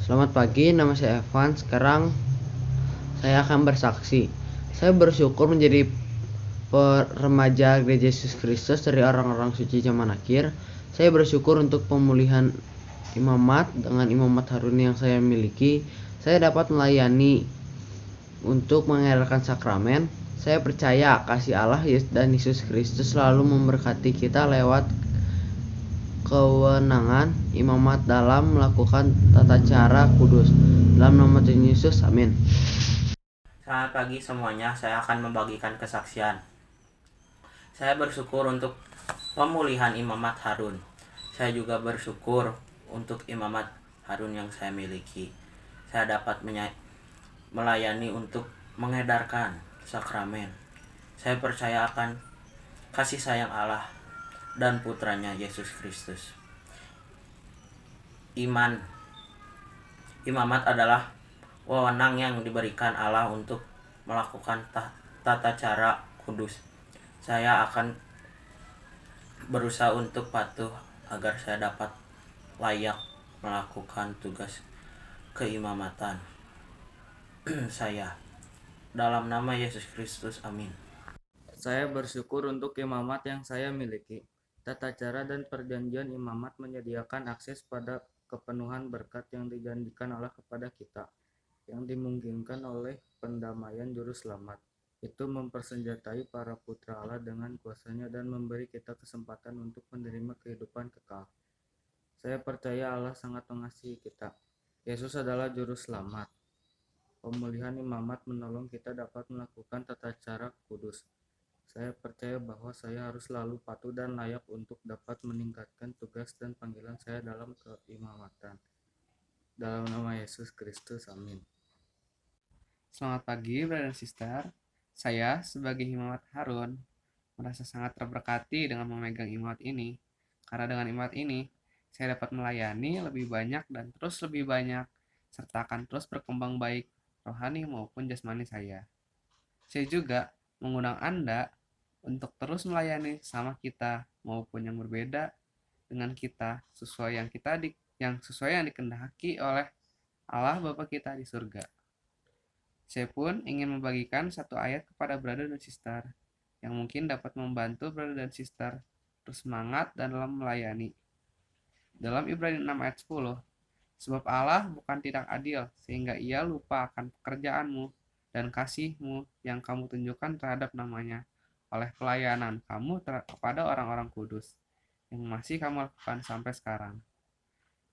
Selamat pagi, nama saya Evan. Sekarang saya akan bersaksi. Saya bersyukur menjadi remaja Gereja Yesus Kristus dari orang-orang suci zaman akhir. Saya bersyukur untuk pemulihan imamat dengan imamat Harun yang saya miliki. Saya dapat melayani untuk mengedarkan sakramen. Saya percaya kasih Allah dan Yesus Kristus selalu memberkati kita lewat kewenangan imamat dalam melakukan tata cara kudus. Dalam nama Tuhan Yesus, amin. Selamat pagi semuanya, saya akan membagikan kesaksian. Saya bersyukur untuk pemulihan imamat Harun. Saya juga bersyukur untuk imamat Harun yang saya miliki. Saya dapat melayani untuk mengedarkan sakramen. Saya percaya akan kasih sayang Allah dan putranya Yesus Kristus. Imamat adalah wewenang yang diberikan Allah untuk melakukan tata cara kudus. Saya akan berusaha untuk patuh agar saya dapat layak melakukan tugas keimamatan saya. Dalam nama Yesus Kristus, amin. Saya bersyukur untuk imamat yang saya miliki. Tata cara dan perjanjian imamat menyediakan akses pada kepenuhan berkat yang dijanjikan Allah kepada kita, yang dimungkinkan oleh pendamaian juru selamat. Itu mempersenjatai para putra Allah dengan kuasanya dan memberi kita kesempatan untuk menerima kehidupan kekal. Saya percaya Allah sangat mengasihi kita. Yesus adalah juru selamat. Pemulihan imamat menolong kita dapat melakukan tata cara kudus. Saya percaya bahwa saya harus selalu patuh dan layak untuk dapat meningkatkan tugas dan panggilan saya dalam keimamatan. Dalam nama Yesus Kristus, amin. Selamat pagi, brother dan sister. Saya sebagai imamat Harun merasa sangat terberkati dengan memegang imamat ini. Karena dengan imamat ini, saya dapat melayani lebih banyak dan terus lebih banyak, serta akan terus berkembang baik rohani maupun jasmani saya. Saya juga mengundang Anda untuk terus melayani sama kita maupun yang berbeda dengan kita sesuai yang dikehendaki oleh Allah Bapa kita di surga. Saya pun ingin membagikan satu ayat kepada brother dan sister yang mungkin dapat membantu brother dan sister terus semangat dan dalam melayani. Dalam Ibrani 6 ayat 10, sebab Allah bukan tidak adil sehingga ia lupa akan pekerjaanmu dan kasihmu yang kamu tunjukkan terhadap namanya oleh pelayanan kamu kepada orang-orang kudus yang masih kamu lakukan sampai sekarang.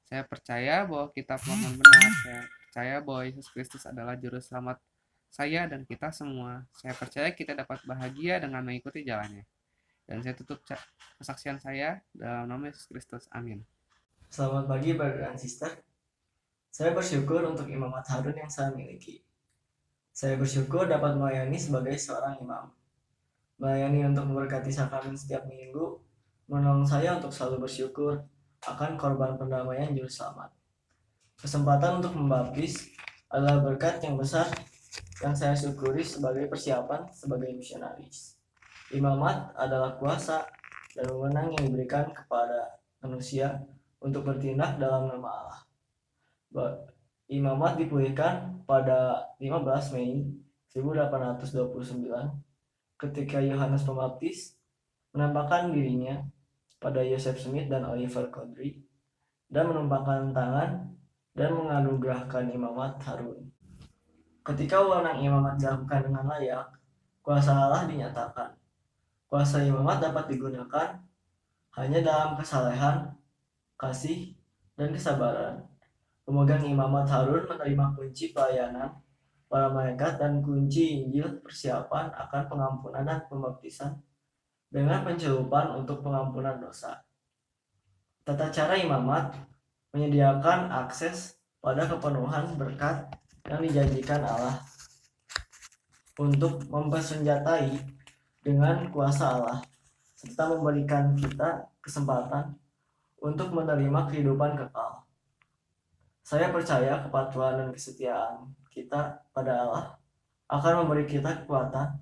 Saya percaya bahwa kitab Firman benar. Saya percaya bahwa Yesus Kristus adalah juru selamat saya dan kita semua. Saya percaya kita dapat bahagia dengan mengikuti jalannya. Dan saya tutup kesaksian saya dalam nama Yesus Kristus. Amin. Selamat pagi, brother dan sister. Saya bersyukur untuk imamat Harun yang saya miliki. Saya bersyukur dapat melayani sebagai seorang imam. Melayani untuk memberkati sakramen setiap minggu menolong saya untuk selalu bersyukur akan korban pendamaian juru selamat. Kesempatan untuk membaptis adalah berkat yang besar yang saya syukuri sebagai persiapan sebagai misionaris. Imamat adalah kuasa dan wewenang yang diberikan kepada manusia untuk bertindak dalam nama Allah. Imamat dipulihkan pada 15 Mei 1829 ketika Yohanes Pembaptis menampakkan dirinya pada Joseph Smith dan Oliver Cowdery dan menumpangkan tangan dan menganugerahkan imamat Harun. Ketika wewenang imamat dilakukan dengan layak, kuasa Allah dinyatakan. Kuasa imamat dapat digunakan hanya dalam kesalehan, kasih, dan kesabaran. Pemegang imamat Harun menerima kunci pelayanan para malaikat dan kunci Injil persiapan akan pengampunan dan pembaptisan dengan pencelupan untuk pengampunan dosa. Tata cara imamat menyediakan akses pada kepenuhan berkat yang dijanjikan Allah untuk mempersenjatai dengan kuasa Allah serta memberikan kita kesempatan untuk menerima kehidupan kekal. Saya percaya kepatuhan dan kesetiaan kita pada Allah akan memberi kita kekuatan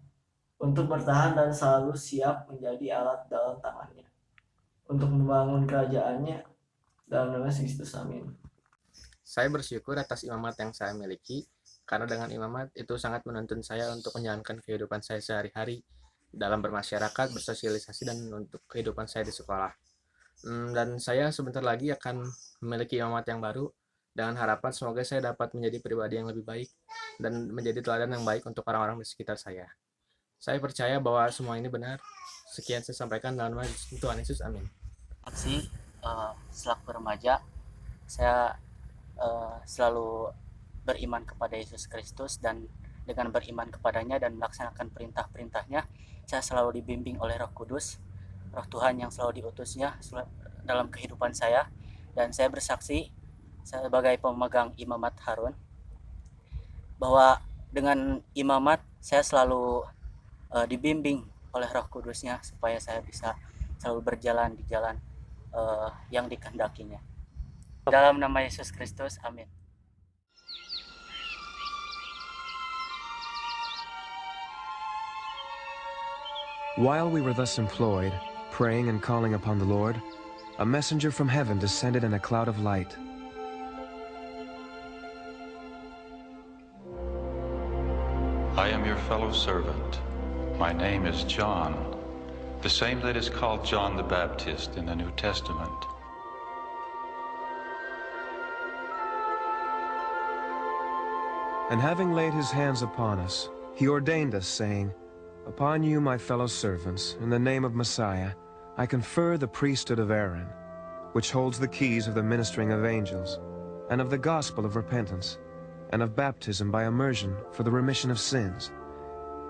untuk bertahan dan selalu siap menjadi alat dalam tangannya untuk membangun kerajaannya dalam nama Kristus, amin. Saya bersyukur atas imamat yang saya miliki, karena dengan imamat itu sangat menuntun saya untuk menjalankan kehidupan saya sehari-hari dalam bermasyarakat, bersosialisasi, dan untuk kehidupan saya di sekolah. Dan saya sebentar lagi akan memiliki imamat yang baru, dengan harapan semoga saya dapat menjadi pribadi yang lebih baik dan menjadi teladan yang baik untuk orang-orang di sekitar saya. Saya percaya bahwa semua ini benar. Sekian saya sampaikan dalam nama Tuhan Yesus. Amin. Aksi selaku remaja, saya selalu beriman kepada Yesus Kristus, dan dengan beriman kepadanya dan melaksanakan perintah-perintahnya, saya selalu dibimbing oleh Roh Kudus, Roh Tuhan yang selalu diutusnya dalam kehidupan saya. Dan saya bersaksi sebagai pemegang imamat Harun bahwa dengan imamat saya selalu dibimbing oleh Roh Kudusnya supaya saya bisa selalu berjalan di jalan yang dikehendakinya. Dalam nama Yesus Kristus, amin. While we were thus employed, praying and calling upon the Lord, a messenger from heaven descended in a cloud of light. I am your fellow servant. My name is John, the same that is called John the Baptist in the New Testament. And having laid his hands upon us, he ordained us, saying, Upon you, my fellow servants, in the name of Messiah, I confer the priesthood of Aaron, which holds the keys of the ministering of angels, and of the gospel of repentance, and of baptism by immersion for the remission of sins.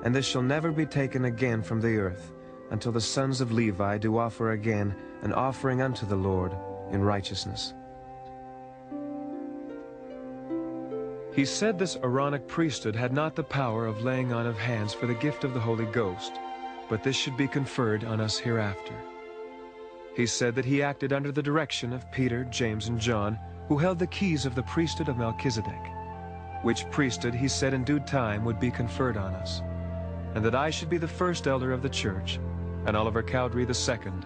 And this shall never be taken again from the earth, until the sons of Levi do offer again an offering unto the Lord in righteousness. He said this Aaronic priesthood had not the power of laying on of hands for the gift of the Holy Ghost, but this should be conferred on us hereafter. He said that he acted under the direction of Peter, James, and John, who held the keys of the priesthood of Melchizedek, which priesthood he said in due time would be conferred on us, and that I should be the first elder of the church, and Oliver Cowdery the second,